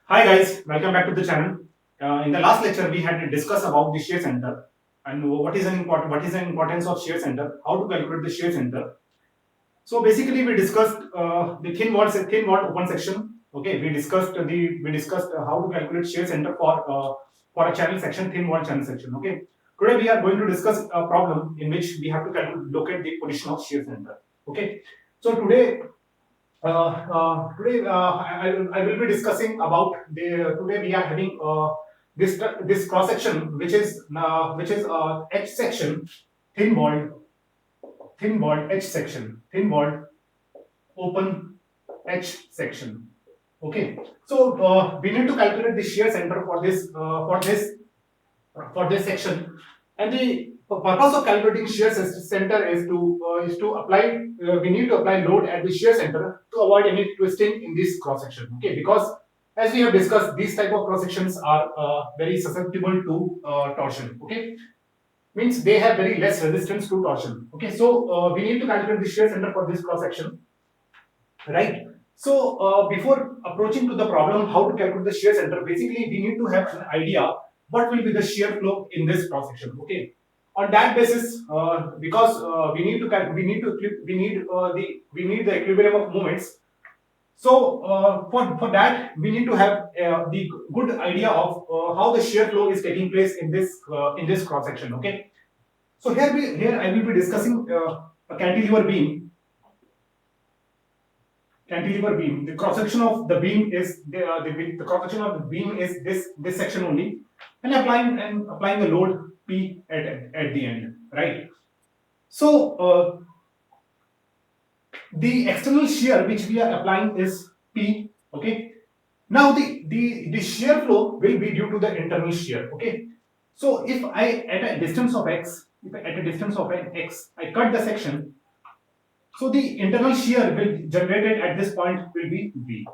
Hi guys, welcome back to the channel. In the last lecture, we had discussed about the shear center and what is the importance of shear center, how to calculate the shear center. So basically, we discussed the thin wall open section. Okay, we discussed how to calculate shear center for a channel section, thin wall channel section. Okay, today we are going to discuss a problem in which we have to locate the position of shear center. Okay, so today I will be discussing about the today we are having this cross section which is edge section, thin walled edge section, thin walled open edge section. Okay, so we need to calculate the shear center for this section, and the purpose of calculating shear center is to apply we need to apply load at the shear center to avoid any twisting in this cross section. Okay, because as we have discussed, these type of cross sections are very susceptible to torsion. Okay, means they have very less resistance to torsion. Okay, so we need to calculate the shear center for this cross section, right? So before approaching to the problem how to calculate the shear center, basically we need to have an idea what will be the shear flow in this cross section. Okay, on that basis, because we need the equilibrium of moments. So for that we need to have the good idea of how the shear flow is taking place in this cross section. Okay, so here I will be discussing a cantilever beam. The cross section of the beam is the cross section of the beam is this section only, and applying the load P at the end, right? So the external shear which we are applying is P. Okay. Now the shear flow will be due to the internal shear. Okay. So if I at a distance of x, if at a distance of x, I cut the section. So the internal shear will generated at this point will be V,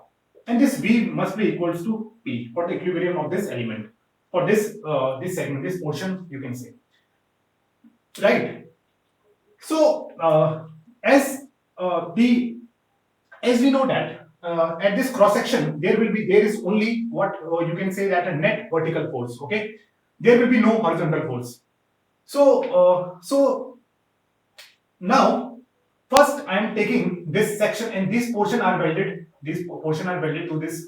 and this V must be equals to P for the equilibrium of this element for this segment, this portion you can say, right? So the as we know that at this cross section there is only what you can say that a net vertical force. Okay, there will be no horizontal force. So now first I am taking this section, and this portion are welded. This portion are welded to this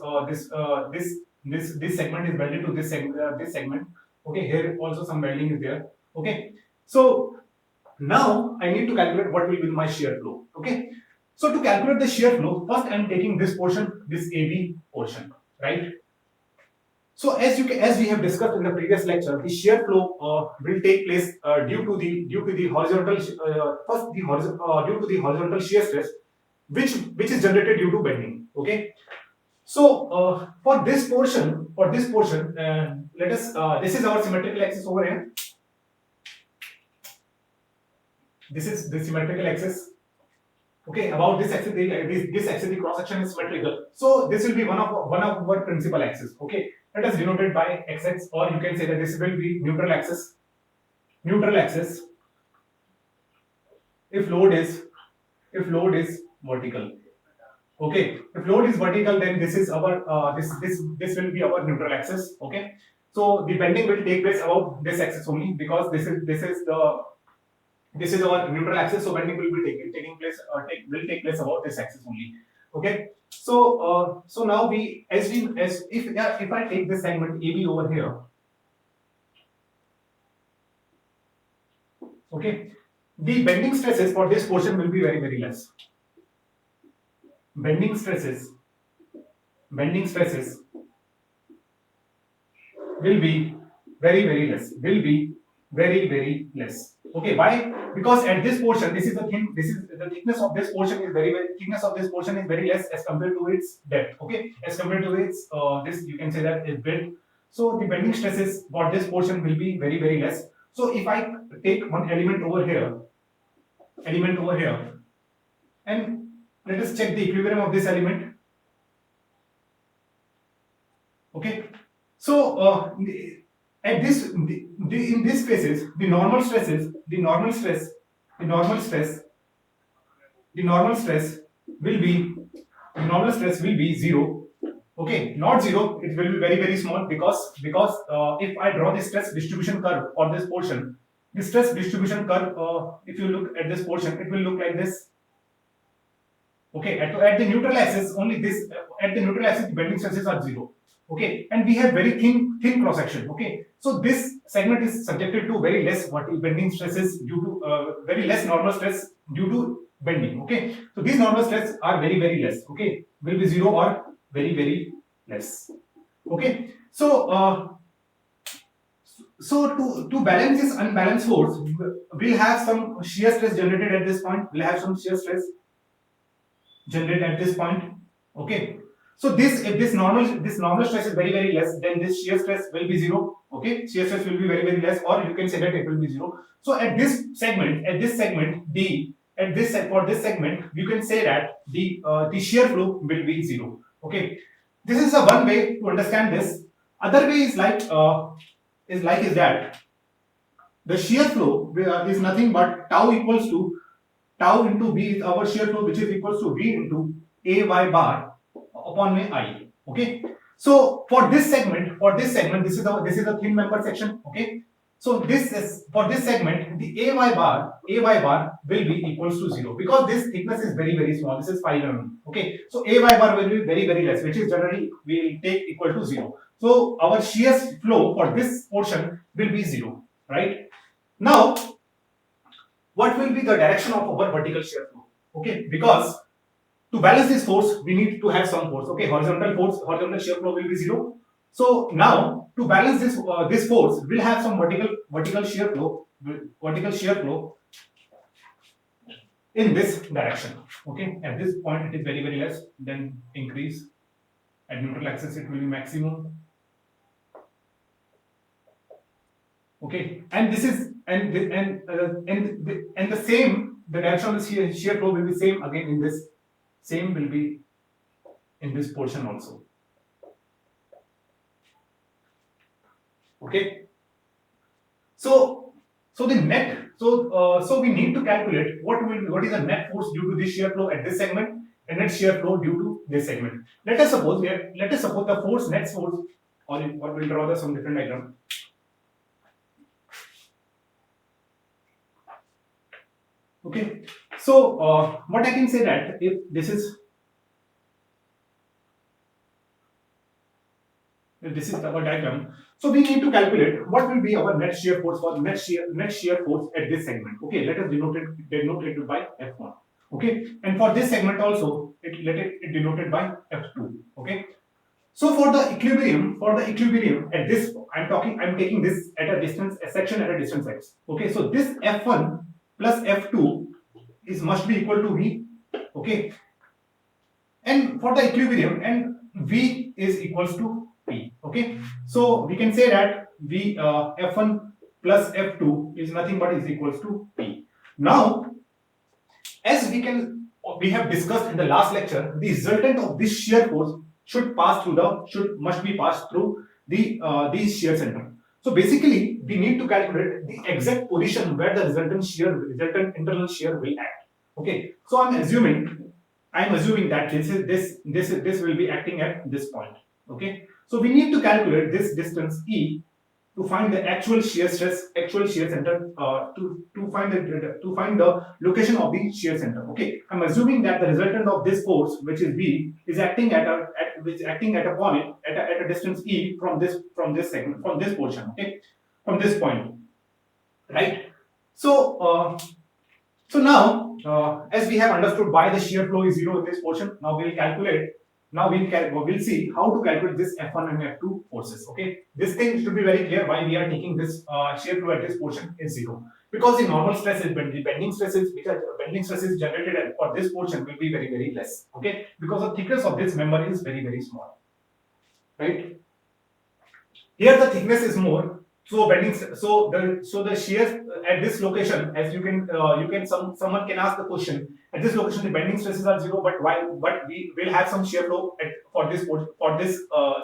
segment is welded to this segment. Okay, here also some welding is there. Okay, so now I need to calculate what will be my shear flow. Okay, so to calculate the shear flow, first I am taking this portion, this AB portion, right? So as we have discussed in the previous lecture, the shear flow will take place due to the horizontal due to the horizontal shear stress which is generated due to bending. Okay. So for this portion, let us this is our symmetrical axis over here. This is the symmetrical axis. Okay, about this axis, this axis, the cross section is symmetrical. So this will be one of our principal axis. Okay, let us denote it by xx, or you can say that this will be neutral axis. Neutral axis. If load is vertical. Okay, if load is vertical, then this is our this will be our neutral axis. Okay, so the bending will take place about this axis only, because this is our neutral axis, so bending will be taking place will take place about this axis only. Okay, so now as if I take this segment AB over here. Okay, the bending stresses for this portion will be very less. Bending stresses will be very less. Will be very less. Okay, why? Because at this portion, this is the thickness of this portion is thickness of this portion is very less as compared to its depth. Okay, as compared to its this you can say that is built. So the bending stresses for this portion will be very less. So if I take one element over here, and let us check the equilibrium of this element. Okay, so at this in this phases, the normal stress will be 0. Okay, not zero, it will be very small, because if I draw the stress distribution curve for this portion, the stress distribution curve, if you look at this portion, it will look like this. Okay, at the neutral axis, only this, at the neutral axis, the bending stresses are zero. Okay, and we have very thin cross section. Okay, so this segment is subjected to very less bending stresses due to very less normal stress due to bending. Okay, so these normal stress are very less. Okay, will be zero or very less. Okay, so to balance this unbalanced force, we'll have some shear stress generated at this point. We'll have some shear stress generated at this point. Okay, so this, if this normal stress is very less, then this shear stress will be zero. Okay, shear stress will be very less, or you can say that it will be zero. So at this segment D, for this segment, you can say that the shear flow will be zero. Okay, this is a one way to understand this. Other way is that the shear flow is nothing but tau equals to tau into V is our shear flow, which is equals to V into A y bar upon I. Okay. So for this segment, this is the thin member section. Okay. So this is, for this segment, the A y bar will be equals to zero, because this thickness is very small. This is 5 mm. Okay. So A y bar will be very less, which is generally we will take equal to zero. So our shear flow for this portion will be zero. Right. Now, what will be the direction of our vertical shear flow? Okay, because to balance this force, we need to have some force. Okay, horizontal shear flow will be zero. So now, to balance this force, we'll have some vertical shear flow in this direction. Okay, at this point it is very less, then increase. At neutral axis it will be maximum. Okay, and this is the same, the direction of the shear flow will be same again in this, same will be in this portion also. Okay, so the net, so we need to calculate what is the net force due to this shear flow at this segment and net shear flow due to this segment. Let us suppose the force, net force, or we'll draw some different diagram. Okay, so what I can say that if this is our diagram, so we need to calculate what will be our net shear force for net shear force at this segment. Okay, let us denote it by F1. Okay, and for this segment also, let it denoted by F2. Okay, so for the equilibrium at this, I'm taking this at a distance, a section at a distance x. Okay, so this F1 plus F2 must be equal to V. Okay, and for the equilibrium, and V is equals to P. Okay, so we can say that V F1 plus F2 is nothing but is equals to P. Now, as we have discussed in the last lecture, the resultant of this shear force must be passed through the shear center. So basically, we need to calculate the exact position where the resultant internal shear will act. Okay, so I'm assuming that this will be acting at this point. Okay, so we need to calculate this distance E to find the actual shear center, to find the location of the shear center. Okay, I'm assuming that the resultant of this force, which is V, is acting at a point at a distance E from this segment, from this portion. Okay, from this point, right? So now, as we have understood why the shear flow is zero in this portion, now we'll see how to calculate this F1 and F2 forces. Okay, this thing should be very clear why we are taking this shear flow at this portion is zero, because the normal stress is bending stresses generated for this portion will be very less. Okay, because the thickness of this member is very small, right? Here the thickness is more, so the shear at this location, as someone can ask the question, at this location the bending stresses are zero, but we will have some shear flow for this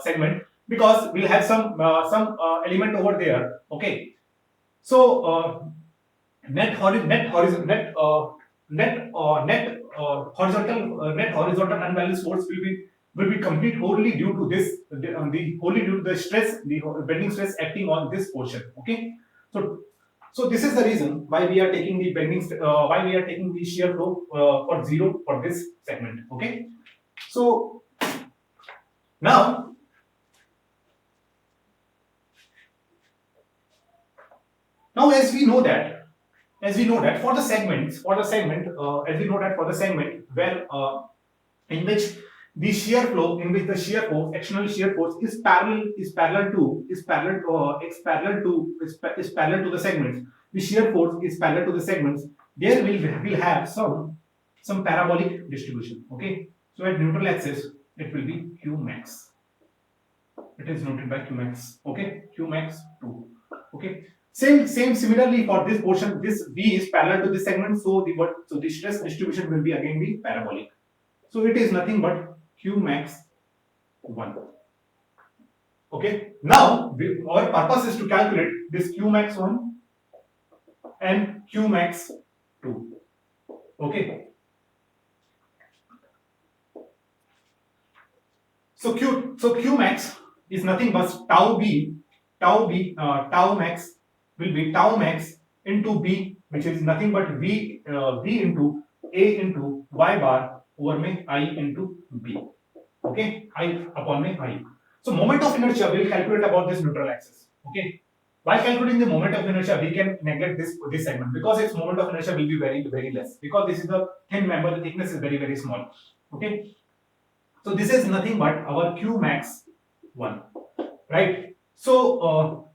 segment, because we'll have some element over there. Okay, so net horizontal unbalanced force will be complete wholly due to this, wholly due to the stress, the bending stress acting on this portion. Okay, so this is the reason why we are taking the why we are taking the shear flow for 0 for this segment. Okay, so now as we know that for the segment as we know that for the segment where in which the shear flow, in which the shear force, external shear force is parallel to the segments. The shear force is parallel to the segments. There will have some parabolic distribution. Okay, so at neutral axis it will be Q max. It is noted by Q max. Okay, Q max 2. Okay. Similarly for this portion, this V is parallel to this segment, so the stress distribution will be again be parabolic. So it is nothing but Q max 1. Okay. Now our purpose is to calculate this Q max 1 and Q max 2. Okay. So Q max is nothing but tau max will be tau max into B, which is nothing but V into A into Y bar over में I into B. Okay, I upon में I. So moment of inertia we will calculate about this neutral axis. Okay, while calculating the moment of inertia we can neglect this segment because its moment of inertia will be very less because this is the thin member, the thickness is very small. Okay, so this is nothing but our Q max 1, right? So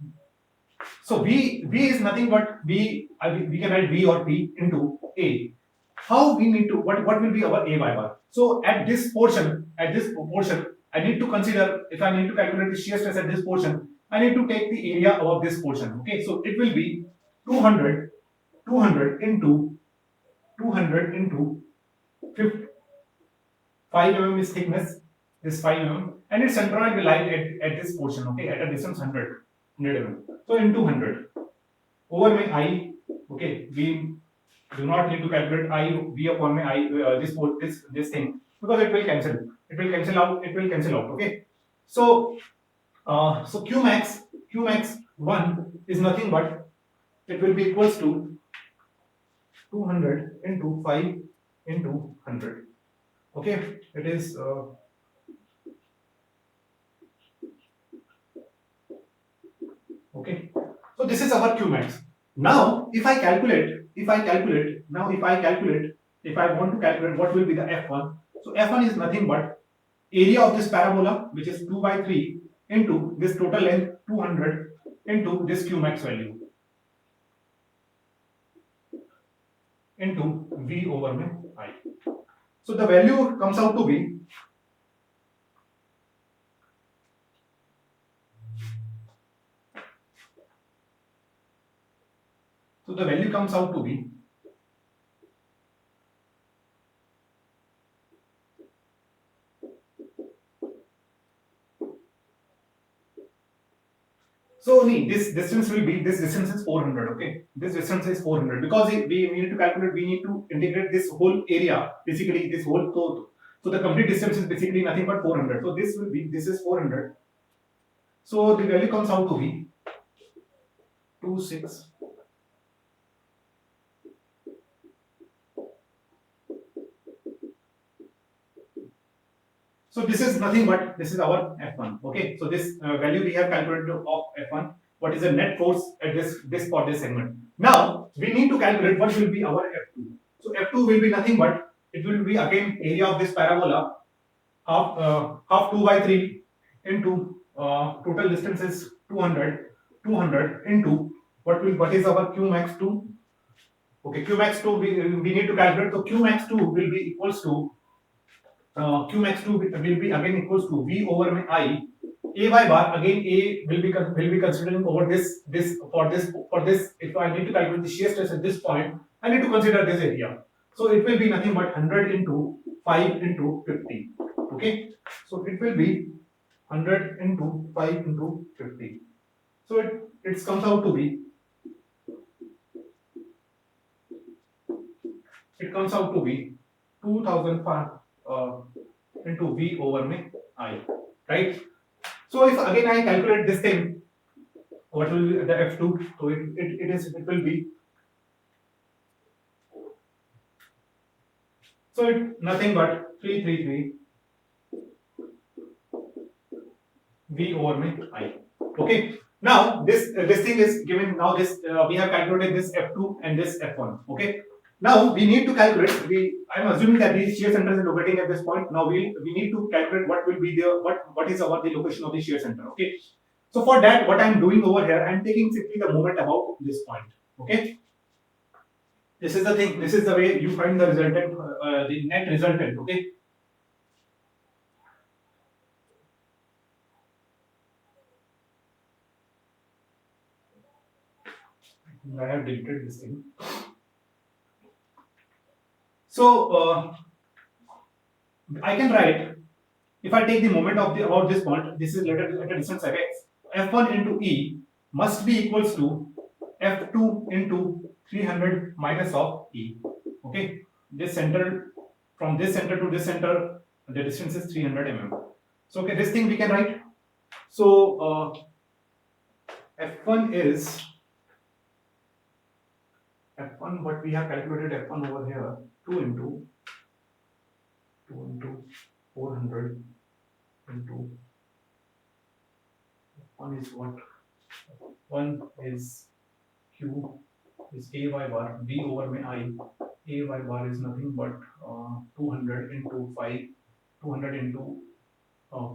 V is nothing but we can write V or P into A. How we need to what will be our A y bar? So at this portion, I need to consider, if I need to calculate the shear stress at this portion, I need to take the area of this portion. Okay, so it will be 200 into 50, 5 mm is thickness, this 5 mm, and it's centroid line at this portion. Okay, at a distance 100 mm. So into 100 over my I. Okay, we do not need to calculate I V upon my I this thing because it will cancel. It will cancel out. Okay, so so Q max 1 is nothing but it will be equals to 200 into 5 into 100. Okay, it is okay. So this is our Q max. Now if I want to calculate what will be the F1. So F1 is nothing but area of this parabola, which is 2 by 3 into this total length 200 into this Q max value into V over I. So the value comes out to be so this distance is 400. Okay, this distance is 400 because we need to calculate, we need to integrate this whole area, basically this whole so the complete distance is basically nothing but 400. So this is 400. So the value comes out to be 26. So this is nothing but this is our F1. Okay, so this value we have calculated of F1. What is the net force at this segment? Now we need to calculate what will be our F2. So F2 will be nothing but it will be again area of this parabola half 2 by 3 into total distance is 200 into what is our Q max 2. Okay, Q max 2 we need to calculate. So Q max 2 will be equals to Q max 2 will be again equals to V over I. A y bar, again A will be considering over this for this if I need to calculate the shear stress at this point, I need to consider this area. So it will be nothing but 100 into 5 into 50. Okay, so it will be 100 into 5 into 50. So it comes out to be 2005 into V over में I, right? So if again I calculate this thing, what will be the F2? So it will be, so it nothing but 333 V over में I. Okay. Now this thing is given. Now this we have calculated this F2 and this F1. Okay. Now we need to calculate. I'm assuming that these shear centers are locating at this point. Now we need to calculate what will be the what is our the location of the shear center. Okay. So for that, what I'm doing over here, I'm taking simply the moment about this point. Okay. This is the thing. This is the way you find the resultant, the net resultant. Okay. I have deleted this thing. So I can write, if I take the moment of the about this point, this is at a distance of x. F1 into E must be equals to F2 into 300 minus of E. Okay, this center, from this center to this center, the distance is 300 mm. So okay, this thing we can write. So F1 is F1, what we have calculated F1 over here, 2 into 400 into 1 is what? 1 is Q is AY bar, V over में I. AY bar is nothing but 200 into 5, 200 into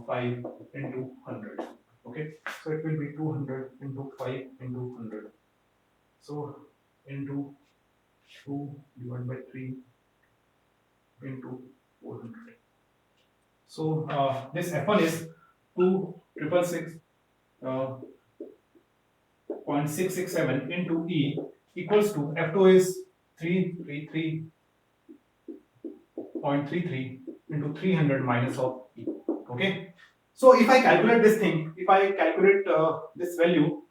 5 into 100. Okay, so it will be 200 into 5 into 100. So into 2 divided by 3 into 400. So this F1 is 2,666.667 into E equals to F2 is 333.33 into 300 minus of E. Okay. So if I calculate this thing, if I calculate this value,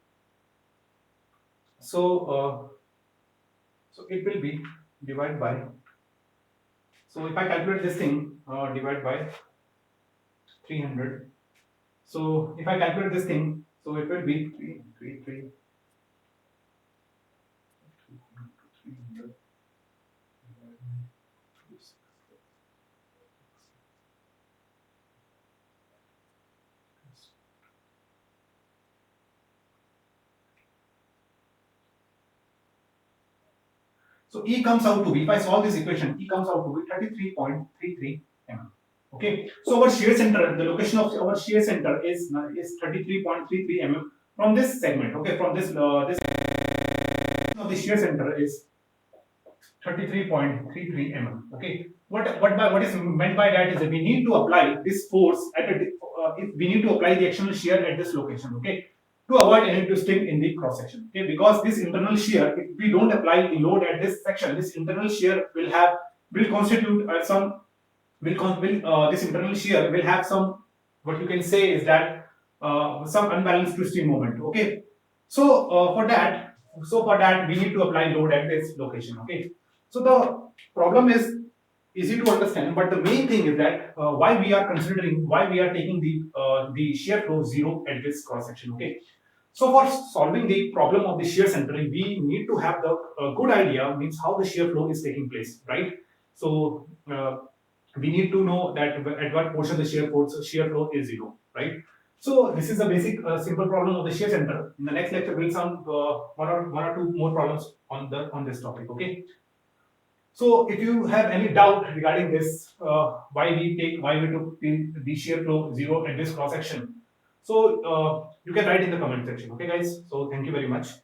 so it will be divided by. So if I calculate this thing, divide by 300. So if I calculate this thing, so it will be 333. So E comes out to be, if I solve this equation, E comes out to be 33.33 mm. Okay. So our shear center, the location of our shear center is 33.33 mm from this segment. Okay, from this this of the shear center is 33.33 mm. Okay. What is meant by that is that we need to apply this force at we need to apply the external shear at this location. Okay, to avoid any twisting in the cross section. Okay, because this internal shear, if we don't apply the load at this section, this internal shear will constitute this internal shear will have some, what you can say is that some unbalanced twisting moment. Okay, so for that we need to apply load at this location. Okay, so the problem is easy to understand, but the main thing is that why we are taking the shear flow 0 at this cross section. Okay, so for solving the problem of the shear centering, we need to have the good idea, means how the shear flow is taking place, right? So we need to know that at what portion the shear flow is 0, right? So this is a basic simple problem of the shear center. In the next lecture, we'll solve one or two more problems on this topic. Okay. So if you have any doubt regarding this, why we took the shear flow 0 at this cross section, so you can write in the comment section. Okay, guys. So thank you very much.